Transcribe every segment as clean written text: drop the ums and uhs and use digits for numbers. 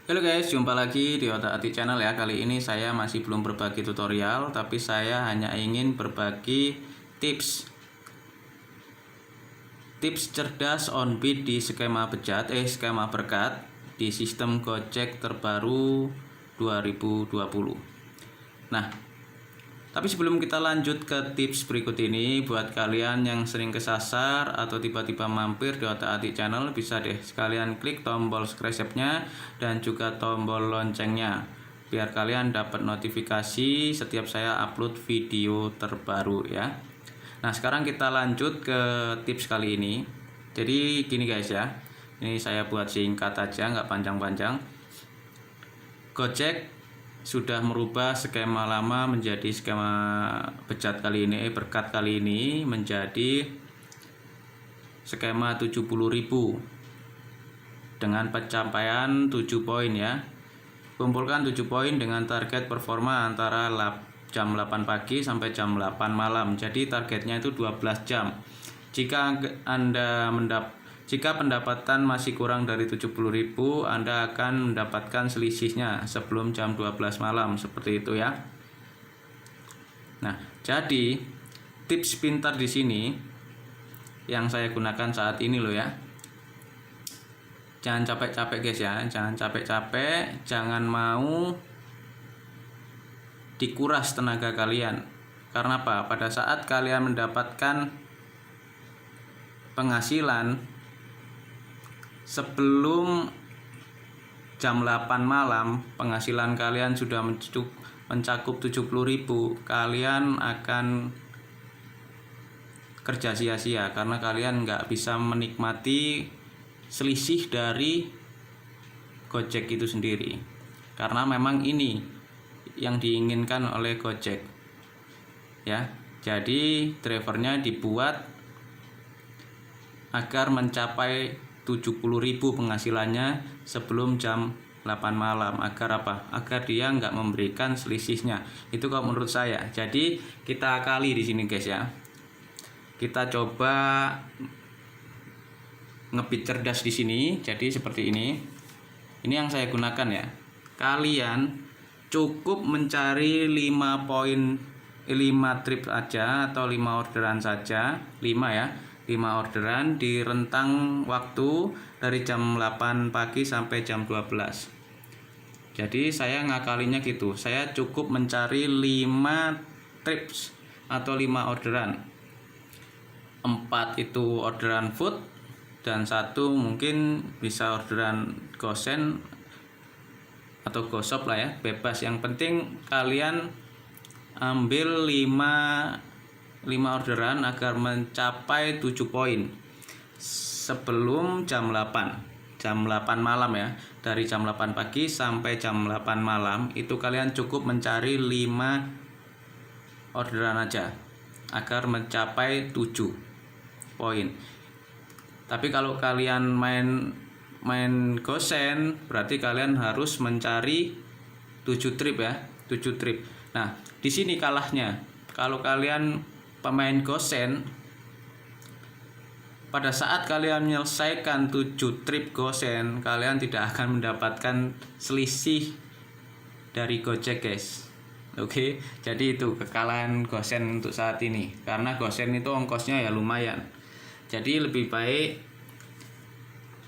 Halo guys, jumpa lagi di Otak Atik Channel ya. Kali ini saya masih belum berbagi tutorial, tapi saya hanya ingin berbagi tips cerdas on bid di skema skema berkat di sistem Gojek terbaru 2020. Nah, tapi sebelum kita lanjut ke tips berikut ini, buat kalian yang sering kesasar atau tiba-tiba mampir di Otak Atik Channel, bisa deh sekalian klik tombol subscribe-nya dan juga tombol loncengnya, biar kalian dapat notifikasi setiap saya upload video terbaru ya. Nah, sekarang kita lanjut ke tips kali ini. Jadi gini guys ya, ini saya buat singkat aja, nggak panjang-panjang. Gojek sudah merubah skema lama menjadi skema berkat kali ini menjadi skema 70.000 dengan pencapaian 7 poin ya. Kumpulkan 7 poin dengan target performa antara jam 8 pagi sampai jam 8 malam. Jadi targetnya itu 12 jam. Jika pendapatan masih kurang dari 70.000, Anda akan mendapatkan selisihnya sebelum jam 12 malam, seperti itu ya. Nah, jadi tips pintar di sini yang saya gunakan saat ini loh ya. Jangan capek-capek guys ya, jangan capek-capek, jangan mau dikuras tenaga kalian. Karena apa? Pada saat kalian mendapatkan penghasilan sebelum jam 8 malam, penghasilan kalian sudah mencakup 70.000, kalian akan kerja sia-sia karena kalian nggak bisa menikmati selisih dari Gojek itu sendiri. Karena memang ini yang diinginkan oleh Gojek ya. Jadi drivernya dibuat agar mencapai 70.000 penghasilannya sebelum jam 8 malam. Agar apa? Agar dia nggak memberikan selisihnya. Itu kalau menurut saya. Jadi kita akali di sini guys ya. Kita coba ngebit cerdas di sini. Jadi seperti ini. Ini yang saya gunakan ya. Kalian cukup mencari 5 poin, 5 trip aja atau 5 orderan saja, 5 ya. 5 orderan di rentang waktu dari jam 8 pagi sampai jam 12. Jadi saya ngakalinya gitu. Saya cukup mencari 5 trips atau 5 orderan. 4 itu orderan food dan 1 mungkin bisa orderan gosen atau gosop lah ya, bebas. Yang penting kalian ambil 5 orderan agar mencapai 7 poin sebelum jam 8 malam ya. Dari jam 8 pagi sampai jam 8 malam itu kalian cukup mencari 5 orderan aja agar mencapai 7 poin. Tapi kalau kalian main gosen, berarti kalian harus mencari 7 trip ya, 7 trip. Nah, di sini kalahnya. Kalau kalian pemain gosen, pada saat kalian menyelesaikan 7 trip gosen, kalian tidak akan mendapatkan selisih dari Gojek guys. Oke, jadi itu kekalahan gosen untuk saat ini. Karena gosen itu ongkosnya ya lumayan. Jadi lebih baik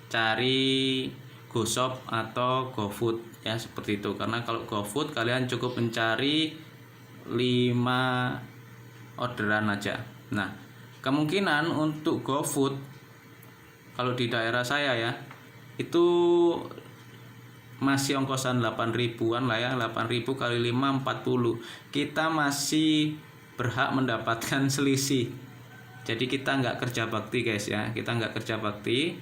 cari GoShop atau GoFood ya, seperti itu. Karena kalau GoFood kalian cukup mencari 5 orderan aja. Nah, kemungkinan untuk GoFood kalau di daerah saya ya, itu masih ongkosan 8.000-an lah ya, 8.000 kali 5 40. Kita masih berhak mendapatkan selisih. Jadi kita nggak kerja bakti guys ya, kita nggak kerja bakti.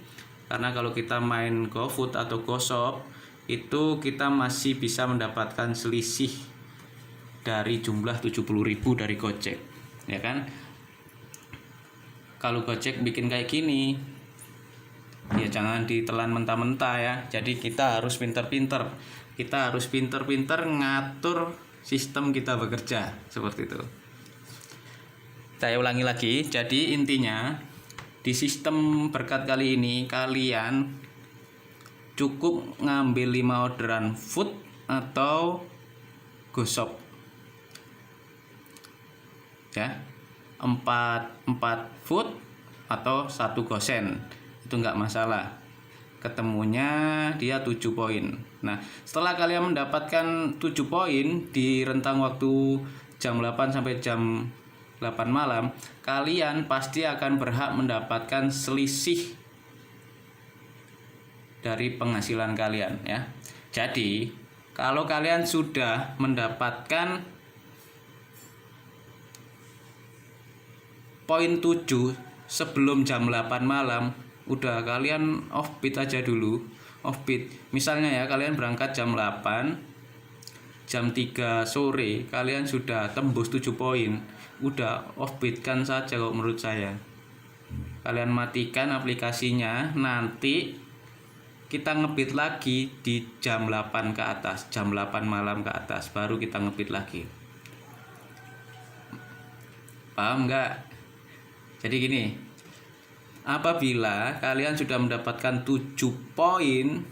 Karena kalau kita main GoFood atau GoShop itu kita masih bisa mendapatkan selisih dari jumlah 70.000 dari Gojek, ya kan? Kalau Gojek bikin kayak gini, ya jangan ditelan mentah-mentah ya. Jadi kita harus pinter-pinter. Kita harus pinter-pinter ngatur sistem kita bekerja, seperti itu. Saya ulangi lagi. Jadi intinya di sistem berkat kali ini kalian cukup ngambil 5 orderan food atau gosok ya, 4 food atau 1 gosen, itu nggak masalah. Ketemunya dia 7 poin. Nah, setelah kalian mendapatkan 7 poin di rentang waktu jam 8 sampai jam 8 malam, kalian pasti akan berhak mendapatkan selisih dari penghasilan kalian ya. Jadi, kalau kalian sudah mendapatkan poin 7 sebelum jam 8 malam, udah kalian offbeat aja dulu. Offbeat, misalnya ya, kalian berangkat jam 8, jam 3 sore kalian sudah tembus 7 poin, udah offbeat kan saja kalau menurut saya. Kalian matikan aplikasinya, nanti kita ngebit lagi di jam 8 ke atas, jam 8 malam ke atas, baru kita ngebit lagi. Paham nggak? Jadi gini, apabila kalian sudah mendapatkan 7 poin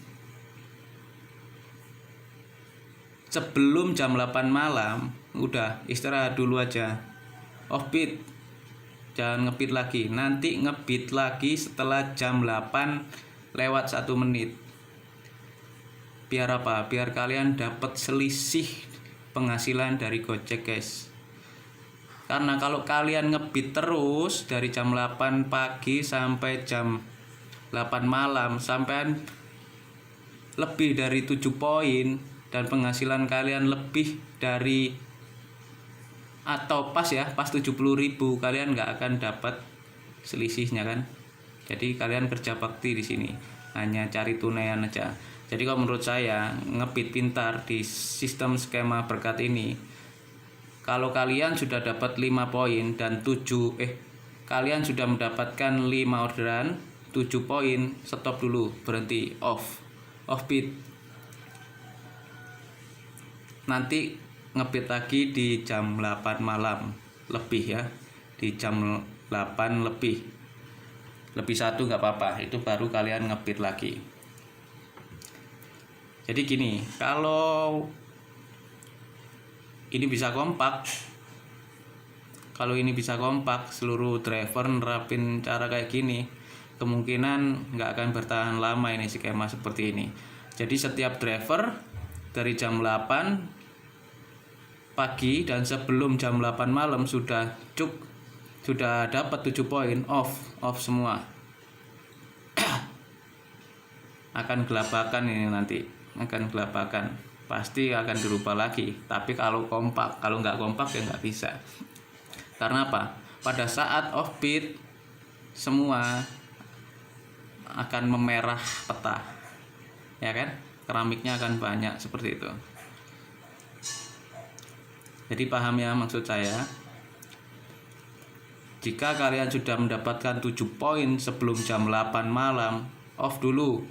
sebelum jam 8 malam, udah istirahat dulu aja, offbeat, jangan ngebit lagi. Nanti ngebit lagi setelah jam 8 lewat 1 menit. Biar apa? Biar kalian dapat selisih penghasilan dari Gojek, guys. Karena kalau kalian ngebit terus dari jam 8 pagi sampai jam 8 malam, sampai lebih dari 7 poin dan penghasilan kalian lebih dari atau pas 70.000, kalian nggak akan dapat selisihnya kan. Jadi kalian kerja bakti di sini, hanya cari tunaian aja. Jadi kalau menurut saya ngebit pintar di sistem skema berkat ini, kalau kalian sudah dapat 5 poin dan kalian sudah mendapatkan 5 orderan, 7 poin, stop dulu, berhenti, offbeat. Nanti ngebit lagi di jam 8 malam lebih ya, di jam 8 lebih 1 nggak apa-apa, itu baru kalian ngebit lagi. Jadi gini, kalau ini bisa kompak, seluruh driver nerapin cara kayak gini, kemungkinan nggak akan bertahan lama ini skema seperti ini. Jadi setiap driver dari jam 8 pagi dan sebelum jam 8 malam sudah dapat 7 poin, off semua. Akan gelabakan ini nanti, pasti akan dirubah lagi. Tapi kalau nggak kompak ya nggak bisa. Karena apa? Pada saat offbeat semua akan memerah peta, ya kan? Keramiknya akan banyak seperti itu. Jadi paham ya maksud saya? Jika kalian sudah mendapatkan 7 poin sebelum jam 8 malam, off dulu.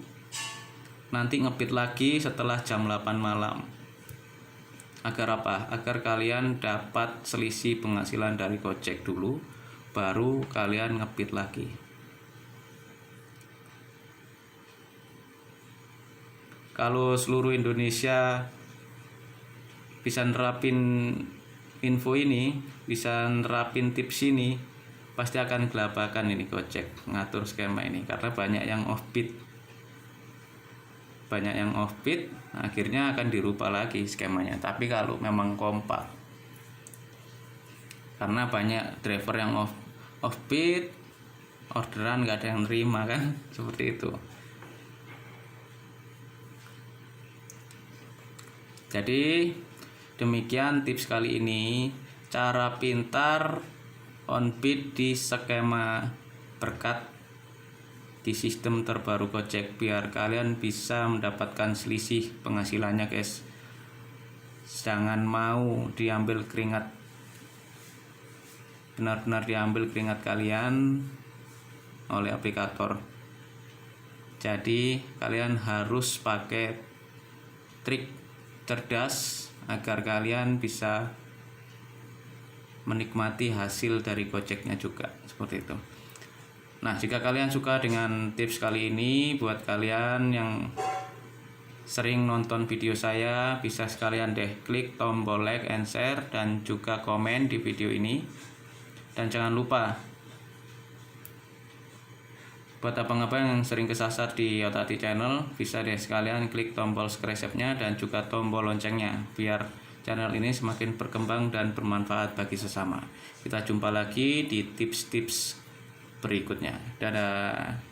Nanti ngebit lagi setelah jam 8 malam. Agar apa? Agar kalian dapat selisih penghasilan dari Gojek dulu, baru kalian ngebit lagi. Kalau seluruh Indonesia bisa nerapin info ini, bisa nerapin tips ini, pasti akan gelabakan ini Gojek ngatur skema ini, karena banyak yang offbeat, akhirnya akan dirubah lagi skemanya. Tapi kalau memang kompak, karena banyak driver yang offbeat, orderan nggak ada yang nerima kan, seperti itu. Jadi demikian tips kali ini, cara pintar on-beat di skema berkat di sistem terbaru Gojek, biar kalian bisa mendapatkan selisih penghasilannya, guys. Jangan mau diambil keringat, benar-benar diambil keringat kalian oleh aplikator. Jadi kalian harus pakai trik cerdas agar kalian bisa menikmati hasil dari Gojeknya juga, seperti itu. Nah, jika kalian suka dengan tips kali ini, buat kalian yang sering nonton video saya, bisa sekalian deh klik tombol like and share dan juga komen di video ini. Dan jangan lupa buat abang-abang yang sering kesasar di Otati Channel, bisa deh sekalian klik tombol subscribe-nya dan juga tombol loncengnya biar channel ini semakin berkembang dan bermanfaat bagi sesama. Kita jumpa lagi di tips-tips berikutnya. Dadah.